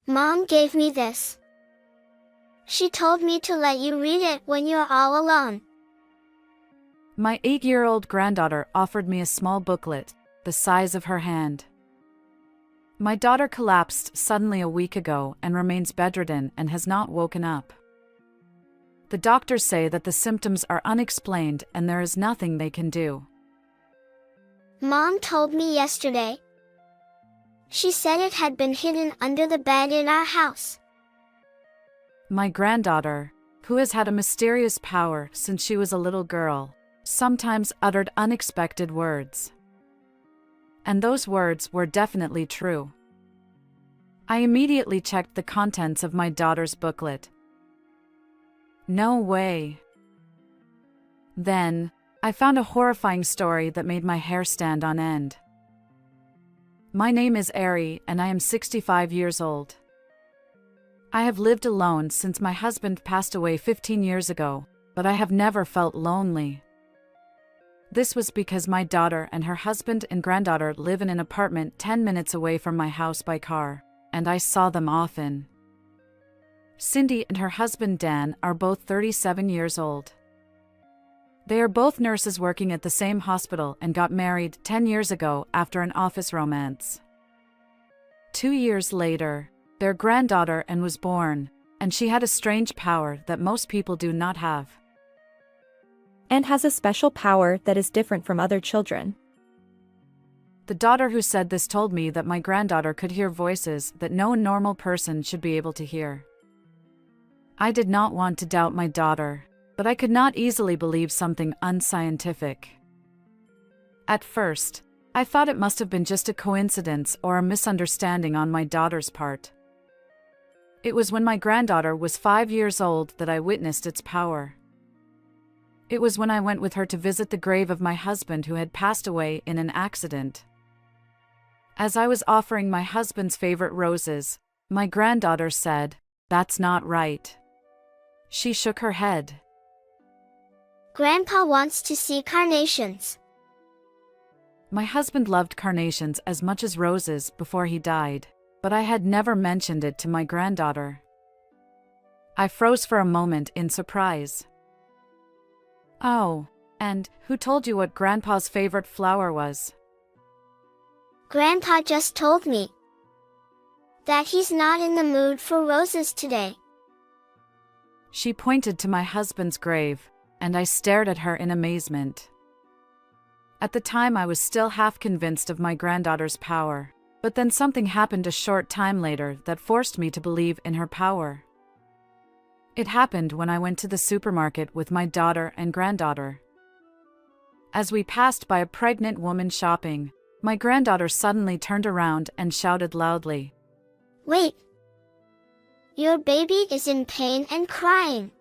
Mom gave me this. She told me to let you read it when you're all alone. My 8-year-old granddaughter offered me a small booklet, the size of her hand. My daughter collapsed suddenly a week ago and remains bedridden and has not woken up. The doctors say that the symptoms are unexplained and there is nothing they can do. Mom told me yesterday. She said it had been hidden under the bed in our house. My granddaughter, who has had a mysterious power since she was a little girl, sometimes uttered unexpected words. And those words were definitely true. I immediately checked the contents of my daughter's booklet. No way. Then, I found a horrifying story that made my hair stand on end. My name is Ari and I am 65 years old. I have lived alone since my husband passed away 15 years ago, but I have never felt lonely. This was because my daughter and her husband and granddaughter live in an apartment 10 minutes away from my house by car, and I saw them often. Cindy and her husband Dan are both 37 years old. They are both nurses working at the same hospital and got married 10 years ago after an office romance. 2 years later, their granddaughter Anne was born, and she had a strange power that most people do not have. And has a special power that is different from other children. The daughter who said this told me that my granddaughter could hear voices that no normal person should be able to hear. I did not want to doubt my daughter, but I could not easily believe something unscientific. At first, I thought it must have been just a coincidence or a misunderstanding on my daughter's part. It was when my granddaughter was 5 years old that I witnessed its power. It was when I went with her to visit the grave of my husband who had passed away in an accident. As I was offering my husband's favorite roses, my granddaughter said, "That's not right." She shook her head. Grandpa wants to see carnations. My husband loved carnations as much as roses before he died, but I had never mentioned it to my granddaughter. I froze for a moment in surprise. Oh, and who told you what Grandpa's favorite flower was? Grandpa just told me that he's not in the mood for roses today. She pointed to my husband's grave, and I stared at her in amazement. At the time I was still half convinced of my granddaughter's power, but then something happened a short time later that forced me to believe in her power. It happened when I went to the supermarket with my daughter and granddaughter. As we passed by a pregnant woman shopping, my granddaughter suddenly turned around and shouted loudly, "Wait! Your baby is in pain and crying.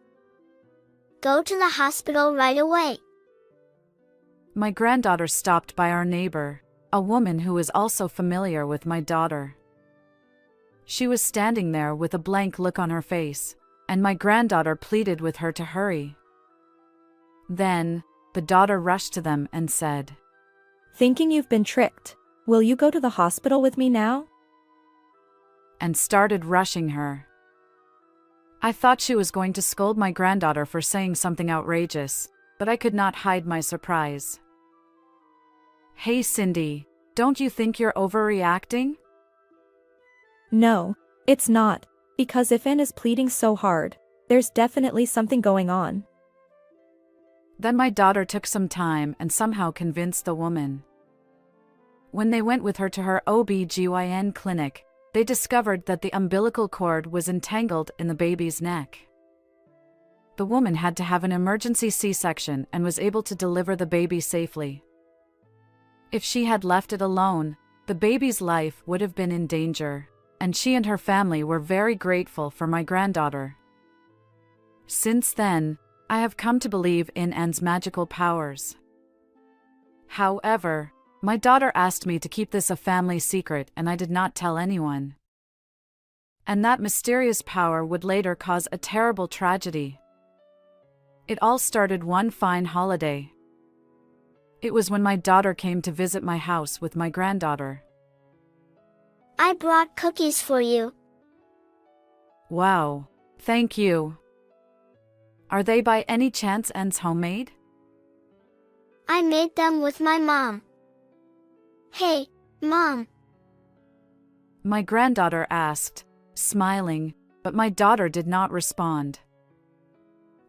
Go to the hospital right away." My granddaughter stopped by our neighbor, a woman who was also familiar with my daughter. She was standing there with a blank look on her face, and my granddaughter pleaded with her to hurry. Then, the daughter rushed to them and said, "Thinking you've been tricked, will you go to the hospital with me now?" and started rushing her. I thought she was going to scold my granddaughter for saying something outrageous, but I could not hide my surprise. "Hey Cindy, don't you think you're overreacting?" No, it's not, because if Anne is pleading so hard, there's definitely something going on. Then my daughter took some time and somehow convinced the woman. When they went with her to her OB/GYN clinic, they discovered that the umbilical cord was entangled in the baby's neck. The woman had to have an emergency C-section and was able to deliver the baby safely. If she had left it alone, the baby's life would have been in danger, and she and her family were very grateful for my granddaughter. Since then, I have come to believe in Anne's magical powers. However, my daughter asked me to keep this a family secret and I did not tell anyone. And that mysterious power would later cause a terrible tragedy. It all started one fine holiday. It was when my daughter came to visit my house with my granddaughter. "I brought cookies for you," Wow. Thank you. Are they by any chance ends homemade? I made them with my mom. Hey, Mom. My granddaughter asked, smiling, but my daughter did not respond.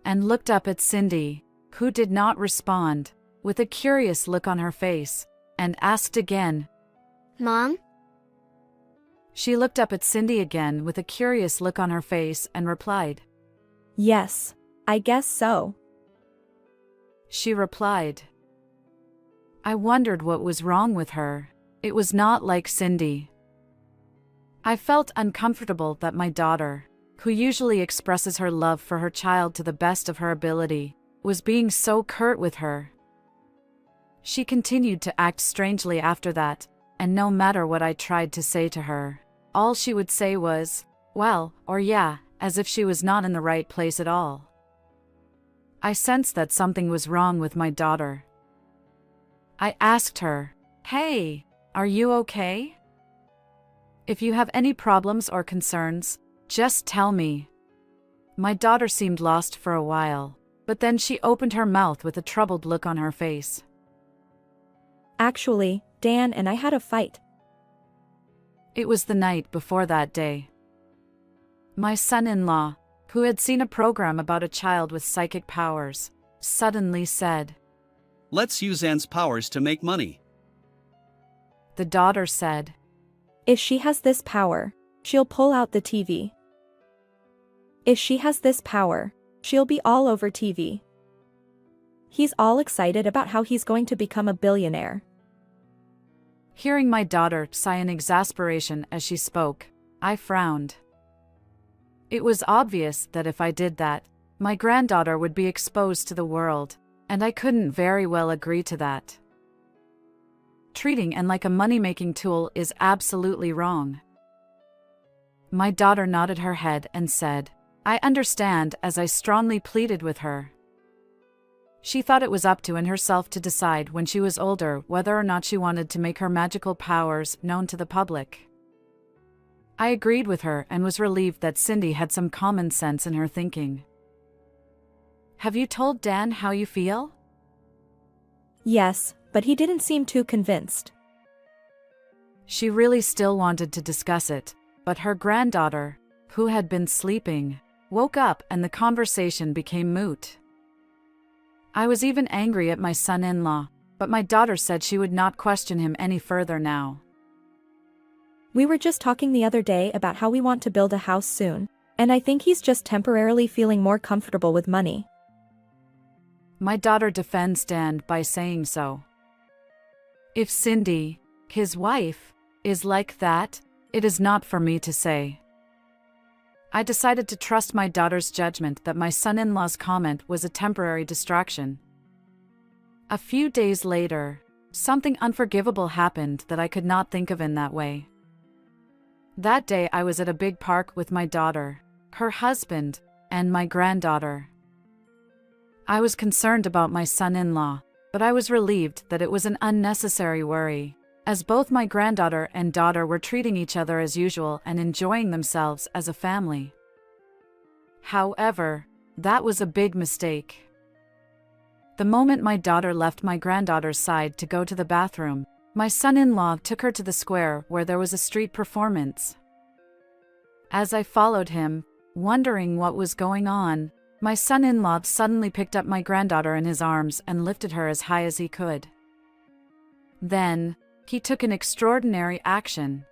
And looked up at Cindy, who did not respond, with a curious look on her face, and asked again, Mom? She looked up at Cindy again with a curious look on her face and replied, Yes, I guess so. She replied. I wondered what was wrong with her. It was not like Cindy. I felt uncomfortable that my daughter, who usually expresses her love for her child to the best of her ability, was being so curt with her. She continued to act strangely after that, and no matter what I tried to say to her, all she would say was, well, or yeah, as if she was not in the right place at all. I sensed that something was wrong with my daughter. I asked her, Hey, are you okay? If you have any problems or concerns, just tell me. My daughter seemed lost for a while, but then she opened her mouth with a troubled look on her face. Actually, Dan and I had a fight. It was the night before that day. My son-in-law, who had seen a program about a child with psychic powers, suddenly said, Let's use Anne's powers to make money. The daughter said, If she has this power, she'll pull out the TV. If she has this power, she'll be all over TV. He's all excited about how he's going to become a billionaire. Hearing my daughter sigh in exasperation as she spoke, I frowned. It was obvious that if I did that, my granddaughter would be exposed to the world, and I couldn't very well agree to that. Treating Anne like a money-making tool is absolutely wrong. My daughter nodded her head and said, I understand, as I strongly pleaded with her. She thought it was up to Anne herself to decide when she was older whether or not she wanted to make her magical powers known to the public. I agreed with her and was relieved that Cindy had some common sense in her thinking. Have you told Dan how you feel? Yes, but he didn't seem too convinced. She really still wanted to discuss it, but her granddaughter, who had been sleeping, woke up and the conversation became moot. I was even angry at my son-in-law, but my daughter said she would not question him any further now. We were just talking the other day about how we want to build a house soon, and I think he's just temporarily feeling more comfortable with money. My daughter defends Dan by saying so. If Cindy, his wife, is like that, it is not for me to say. I decided to trust my daughter's judgment that my son-in-law's comment was a temporary distraction. A few days later, something unforgivable happened that I could not think of in that way. That day I was at a big park with my daughter, her husband, and my granddaughter. I was concerned about my son-in-law, but I was relieved that it was an unnecessary worry, as both my granddaughter and daughter were treating each other as usual and enjoying themselves as a family. However, that was a big mistake. The moment my daughter left my granddaughter's side to go to the bathroom, my son-in-law took her to the square where there was a street performance. As I followed him, wondering what was going on, my son-in-law suddenly picked up my granddaughter in his arms and lifted her as high as he could. Then, he took an extraordinary action.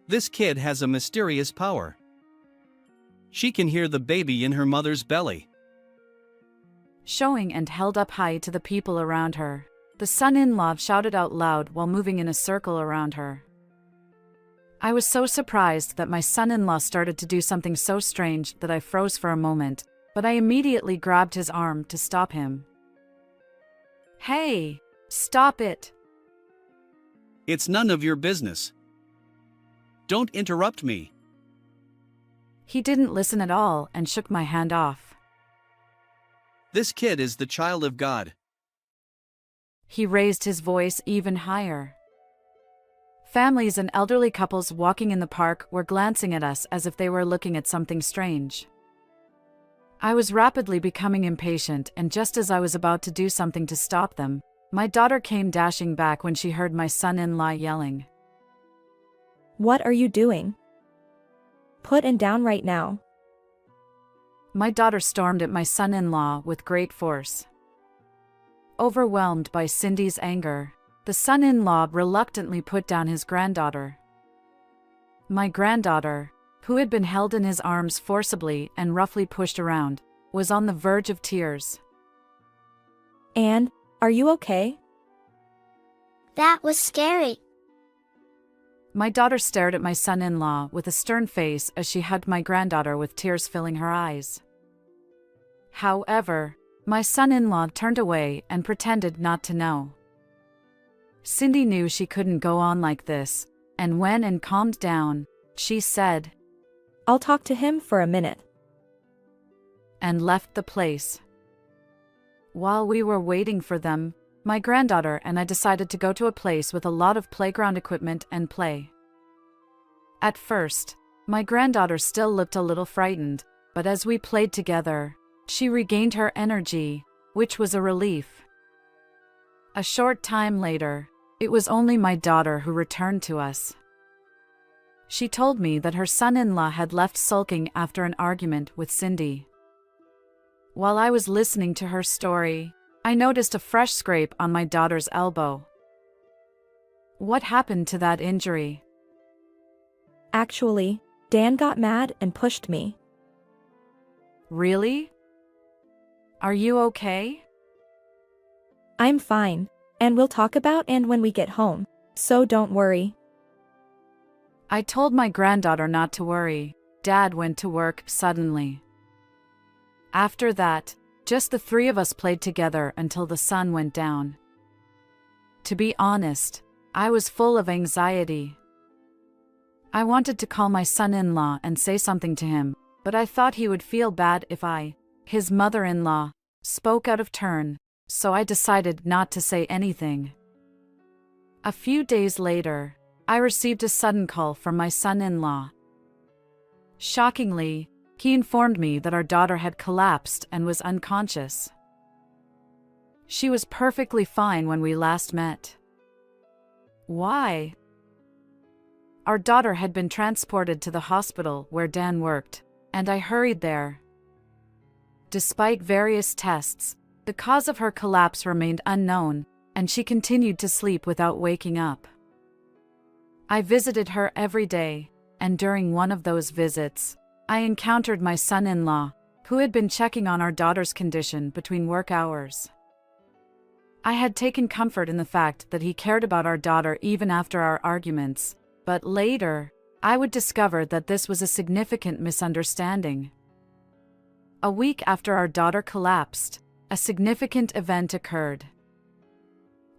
This kid has a mysterious power. She can hear the baby in her mother's belly. Showing and held up high to the people around her, the son-in-law shouted out loud while moving in a circle around her. I was so surprised that my son-in-law started to do something so strange that I froze for a moment, but I immediately grabbed his arm to stop him. Hey, stop it! It's none of your business. Don't interrupt me. He didn't listen at all and shook my hand off. This kid is the child of God. He raised his voice even higher. Families and elderly couples walking in the park were glancing at us as if they were looking at something strange. I was rapidly becoming impatient, and just as I was about to do something to stop them, my daughter came dashing back when she heard my son-in-law yelling. What are you doing? Put it down right now. My daughter stormed at my son-in-law with great force. Overwhelmed by Cindy's anger, the son-in-law reluctantly put down his granddaughter. My granddaughter, who had been held in his arms forcibly and roughly pushed around, was on the verge of tears. Anne, are you okay? That was scary. My daughter stared at my son-in-law with a stern face as she hugged my granddaughter with tears filling her eyes. However, my son-in-law turned away and pretended not to know. Cindy knew she couldn't go on like this, and when and calmed down, she said, I'll talk to him for a minute. And left the place. While we were waiting for them, my granddaughter and I decided to go to a place with a lot of playground equipment and play. At first, my granddaughter still looked a little frightened, but as we played together, she regained her energy, which was a relief. A short time later, it was only my daughter who returned to us. She told me that her son-in-law had left sulking after an argument with Cindy. While I was listening to her story, I noticed a fresh scrape on my daughter's elbow. What happened to that injury? Actually, Dan got mad and pushed me. Really? Are you okay? I'm fine, and we'll talk about Anne when we get home, so don't worry. I told my granddaughter not to worry. Dad went to work suddenly. After that, just the three of us played together until the sun went down. To be honest, I was full of anxiety. I wanted to call my son-in-law and say something to him, but I thought he would feel bad if I, his mother-in-law, spoke out of turn, so I decided not to say anything. A few days later, I received a sudden call from my son-in-law. Shockingly, he informed me that our daughter had collapsed and was unconscious. She was perfectly fine when we last met. Why? Our daughter had been transported to the hospital where Dan worked, and I hurried there. Despite various tests, the cause of her collapse remained unknown, and she continued to sleep without waking up. I visited her every day, and during one of those visits, I encountered my son-in-law, who had been checking on our daughter's condition between work hours. I had taken comfort in the fact that he cared about our daughter even after our arguments, but later, I would discover that this was a significant misunderstanding. A week after our daughter collapsed, a significant event occurred.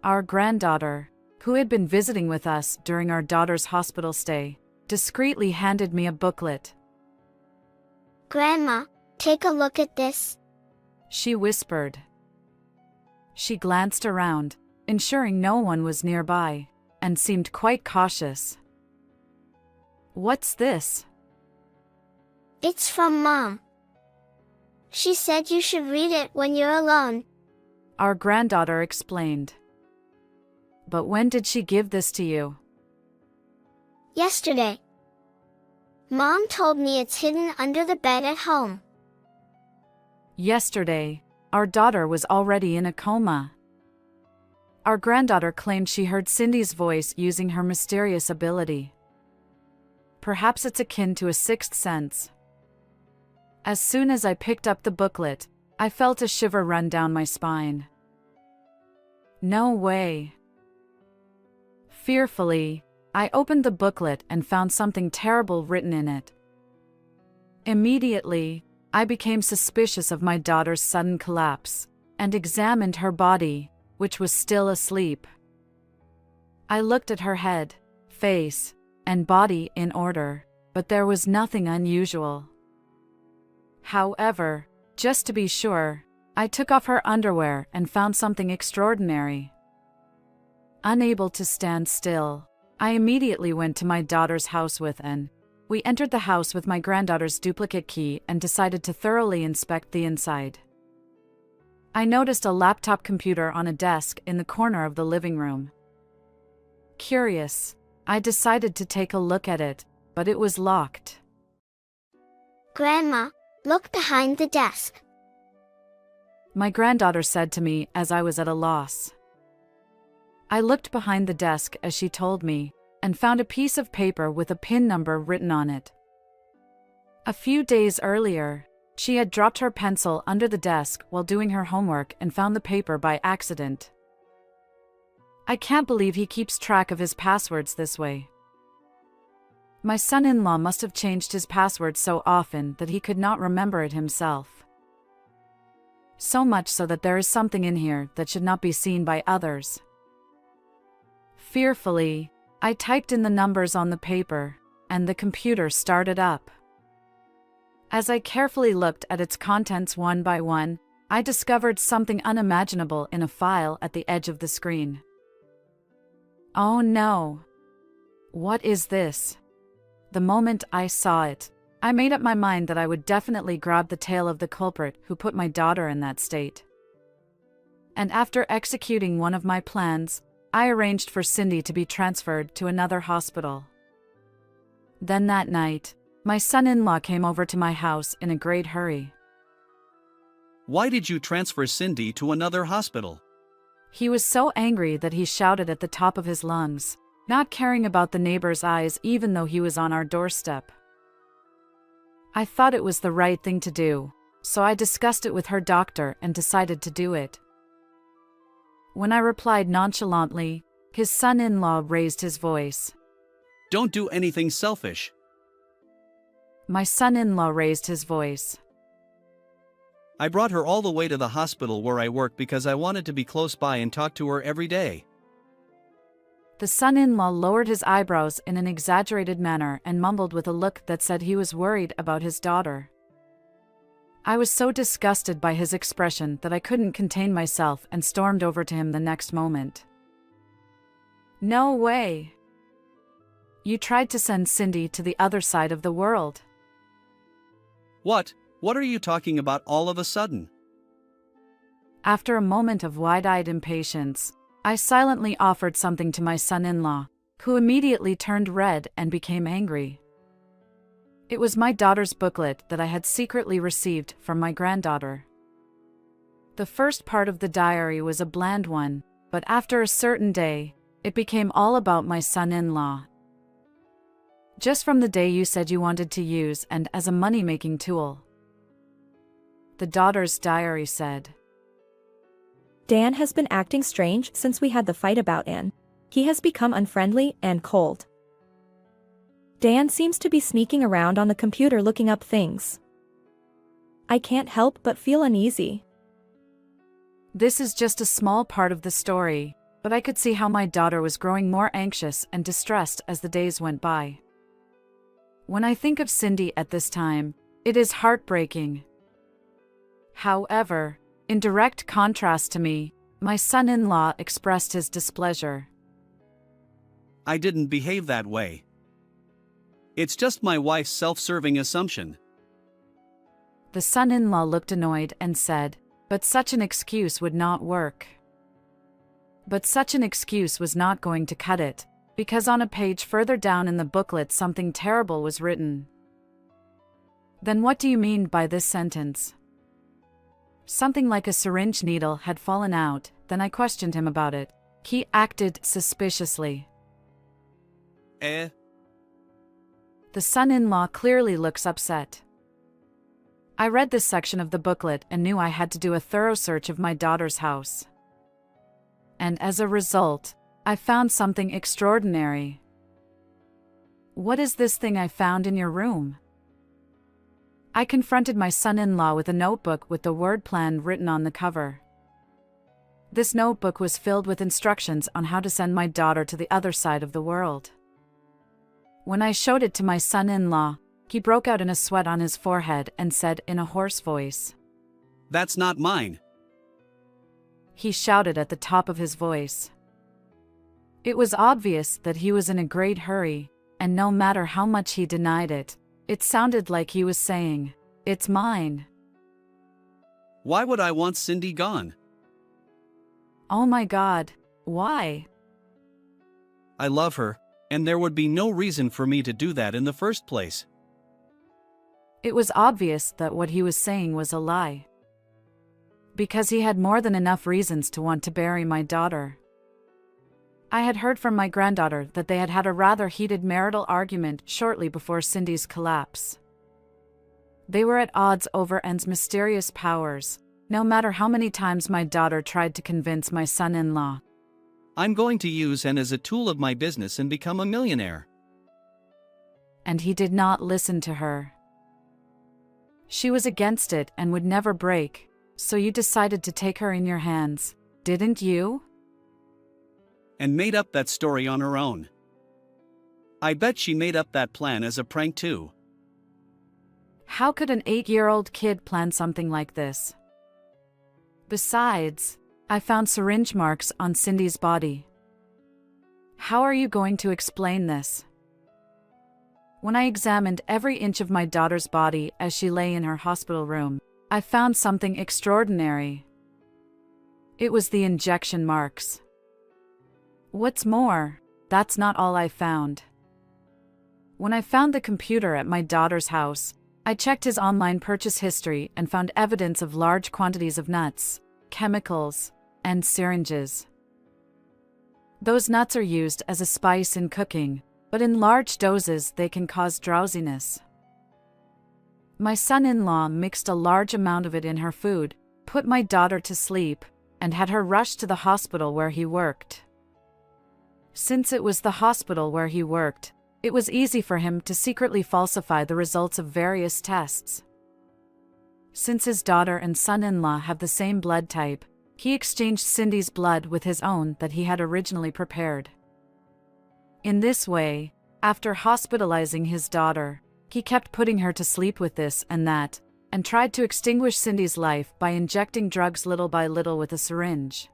Our granddaughter, who had been visiting with us during our daughter's hospital stay, discreetly handed me a booklet. Grandma, take a look at this. She whispered. She glanced around, ensuring no one was nearby, and seemed quite cautious. What's this? It's from Mom. She said you should read it when you're alone. Our granddaughter explained. But when did she give this to you? Yesterday. Mom told me it's hidden under the bed at home. Yesterday, our daughter was already in a coma. Our granddaughter claimed she heard Cindy's voice using her mysterious ability. Perhaps it's akin to a sixth sense. As soon as I picked up the booklet, I felt a shiver run down my spine. No way. Fearfully, I opened the booklet and found something terrible written in it. Immediately, I became suspicious of my daughter's sudden collapse, and examined her body, which was still asleep. I looked at her head, face, and body in order, but there was nothing unusual. However, just to be sure, I took off her underwear and found something extraordinary. Unable to stand still, I immediately went to my daughter's house we entered the house with my granddaughter's duplicate key and decided to thoroughly inspect the inside. I noticed a laptop computer on a desk in the corner of the living room. Curious, I decided to take a look at it, but it was locked. Grandma, look behind the desk. My granddaughter said to me as I was at a loss. I looked behind the desk as she told me, and found a piece of paper with a PIN number written on it. A few days earlier, she had dropped her pencil under the desk while doing her homework and found the paper by accident. I can't believe he keeps track of his passwords this way. My son-in-law must have changed his password so often that he could not remember it himself. So much so that there is something in here that should not be seen by others. Fearfully, I typed in the numbers on the paper, and the computer started up. As I carefully looked at its contents one by one, I discovered something unimaginable in a file at the edge of the screen. Oh no! What is this? The moment I saw it, I made up my mind that I would definitely grab the tail of the culprit who put my daughter in that state. And after executing one of my plans, I arranged for Cindy to be transferred to another hospital. Then that night, my son-in-law came over to my house in a great hurry. Why did you transfer Cindy to another hospital? He was so angry that he shouted at the top of his lungs, not caring about the neighbor's eyes even though he was on our doorstep. I thought it was the right thing to do, so I discussed it with her doctor and decided to do it. When I replied nonchalantly, his son-in-law raised his voice. Don't do anything selfish. My son-in-law raised his voice. I brought her all the way to the hospital where I work because I wanted to be close by and talk to her every day. The son-in-law lowered his eyebrows in an exaggerated manner and mumbled with a look that said he was worried about his daughter. I was so disgusted by his expression that I couldn't contain myself and stormed over to him the next moment. No way! You tried to send Cindy to the other side of the world. What? What are you talking about all of a sudden? After a moment of wide-eyed impatience, I silently offered something to my son-in-law, who immediately turned red and became angry. It was my daughter's booklet that I had secretly received from my granddaughter. The first part of the diary was a bland one, but after a certain day, it became all about my son-in-law. Just from the day you said you wanted to use and as a money-making tool. The daughter's diary said, Dan has been acting strange since we had the fight about Anne. He has become unfriendly and cold. Dan seems to be sneaking around on the computer looking up things. I can't help but feel uneasy. This is just a small part of the story, but I could see how my daughter was growing more anxious and distressed as the days went by. When I think of Cindy at this time, it is heartbreaking. However, in direct contrast to me, my son-in-law expressed his displeasure. I didn't behave that way. It's just my wife's self-serving assumption. The son-in-law looked annoyed and said, but such an excuse would not work. But such an excuse was not going to cut it, because on a page further down in the booklet something terrible was written. Then what do you mean by this sentence? Something like a syringe needle had fallen out, then I questioned him about it. He acted suspiciously. The son-in-law clearly looks upset. I read this section of the booklet and knew I had to do a thorough search of my daughter's house. And as a result, I found something extraordinary. What is this thing I found in your room? I confronted my son-in-law with a notebook with the word plan written on the cover. This notebook was filled with instructions on how to send my daughter to the other side of the world. When I showed it to my son-in-law, he broke out in a sweat on his forehead and said in a hoarse voice, "That's not mine." He shouted at the top of his voice. It was obvious that he was in a great hurry, and no matter how much he denied it, it sounded like he was saying, "It's mine." Why would I want Cindy gone? Oh my God, why? I love her, and there would be no reason for me to do that in the first place. It was obvious that what he was saying was a lie. Because he had more than enough reasons to want to bury my daughter. I had heard from my granddaughter that they had had a rather heated marital argument shortly before Cindy's collapse. They were at odds over N's mysterious powers, no matter how many times my daughter tried to convince my son-in-law. I'm going to use N as a tool of my business and become a millionaire. And he did not listen to her. She was against it and would never break, so you decided to take her in your hands, didn't you? And made up that story on her own. I bet she made up that plan as a prank too. How could an 8-year-old kid plan something like this? Besides, I found syringe marks on Cindy's body. How are you going to explain this? When I examined every inch of my daughter's body as she lay in her hospital room, I found something extraordinary. It was the injection marks. What's more, that's not all I found. When I found the computer at my daughter's house, I checked his online purchase history and found evidence of large quantities of nuts, chemicals, and syringes. Those nuts are used as a spice in cooking, but in large doses they can cause drowsiness. My son-in-law mixed a large amount of it in her food, put my daughter to sleep, and had her rushed to the hospital where he worked. Since it was the hospital where he worked, it was easy for him to secretly falsify the results of various tests. Since his daughter and son-in-law have the same blood type, he exchanged Cindy's blood with his own that he had originally prepared. In this way, after hospitalizing his daughter, he kept putting her to sleep with this and that, and tried to extinguish Cindy's life by injecting drugs little by little with a syringe.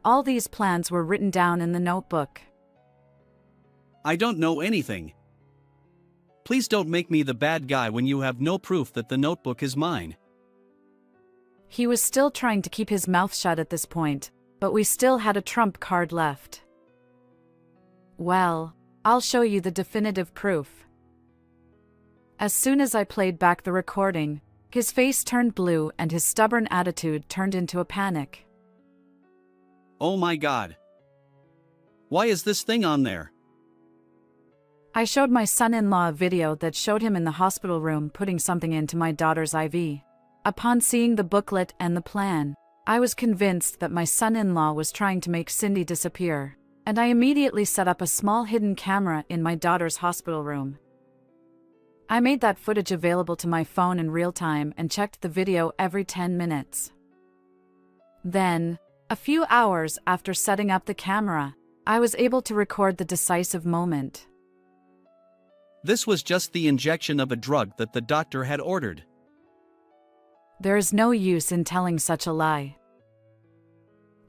All these plans were written down in the notebook. I don't know anything. Please don't make me the bad guy when you have no proof that the notebook is mine. He was still trying to keep his mouth shut at this point, but we still had a trump card left. Well, I'll show you the definitive proof. As soon as I played back the recording, his face turned blue and his stubborn attitude turned into a panic. Oh my God. Why is this thing on there? I showed my son-in-law a video that showed him in the hospital room putting something into my daughter's IV. Upon seeing the booklet and the plan, I was convinced that my son-in-law was trying to make Cindy disappear, and I immediately set up a small hidden camera in my daughter's hospital room. I made that footage available to my phone in real time and checked the video every 10 minutes. Then, a few hours after setting up the camera, I was able to record the decisive moment. This was just the injection of a drug that the doctor had ordered. There is no use in telling such a lie.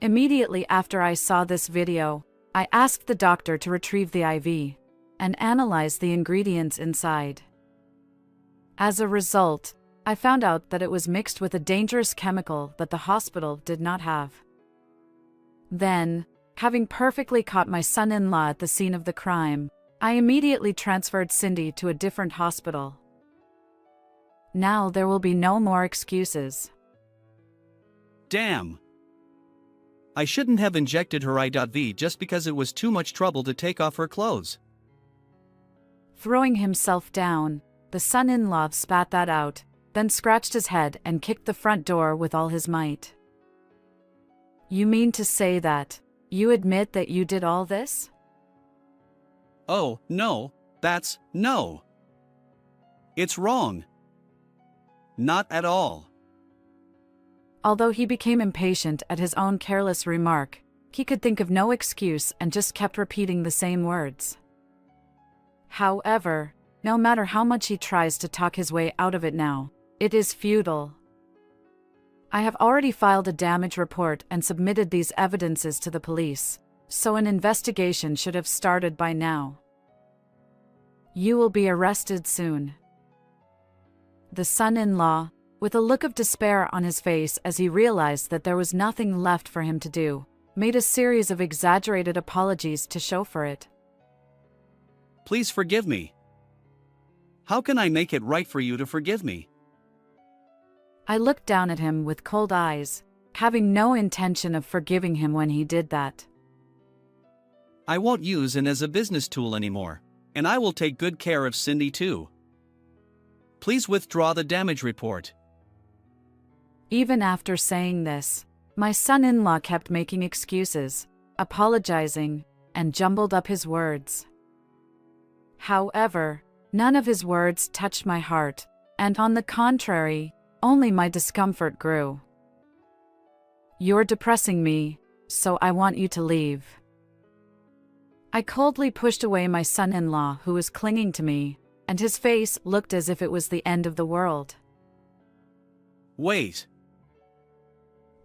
Immediately after I saw this video, I asked the doctor to retrieve the IV and analyze the ingredients inside. As a result, I found out that it was mixed with a dangerous chemical that the hospital did not have. Then, having perfectly caught my son-in-law at the scene of the crime, I immediately transferred Cindy to a different hospital. Now there will be no more excuses. Damn. I shouldn't have injected her IV just because it was too much trouble to take off her clothes. Throwing himself down, the son-in-law spat that out, then scratched his head and kicked the front door with all his might. You mean to say that you admit that you did all this? Oh, no, no. It's wrong. Not at all. Although he became impatient at his own careless remark, he could think of no excuse and just kept repeating the same words. However, no matter how much he tries to talk his way out of it now, it is futile. I have already filed a damage report and submitted these evidences to the police, so an investigation should have started by now. You will be arrested soon. The son-in-law, with a look of despair on his face as he realized that there was nothing left for him to do, made a series of exaggerated apologies to show for it. Please forgive me. How can I make it right for you to forgive me? I looked down at him with cold eyes, having no intention of forgiving him when he did that. I won't use it as a business tool anymore, and I will take good care of Cindy too. Please withdraw the damage report. Even after saying this, my son-in-law kept making excuses, apologizing, and jumbled up his words. However, none of his words touched my heart, and on the contrary, only my discomfort grew. You're depressing me, so I want you to leave. I coldly pushed away my son-in-law who was clinging to me, and his face looked as if it was the end of the world. Wait.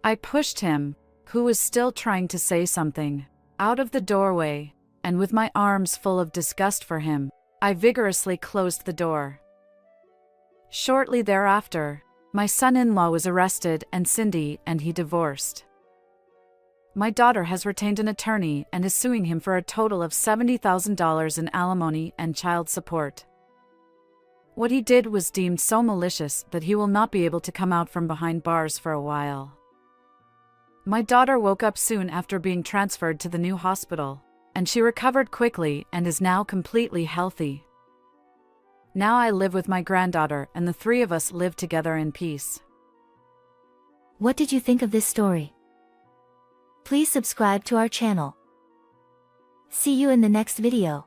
I pushed him, who was still trying to say something, out of the doorway, and with my arms full of disgust for him, I vigorously closed the door. Shortly thereafter, my son-in-law was arrested and Cindy and he divorced. My daughter has retained an attorney and is suing him for a total of $70,000 in alimony and child support. What he did was deemed so malicious that he will not be able to come out from behind bars for a while. My daughter woke up soon after being transferred to the new hospital, and she recovered quickly and is now completely healthy. Now I live with my granddaughter and the three of us live together in peace. What did you think of this story? Please subscribe to our channel. See you in the next video.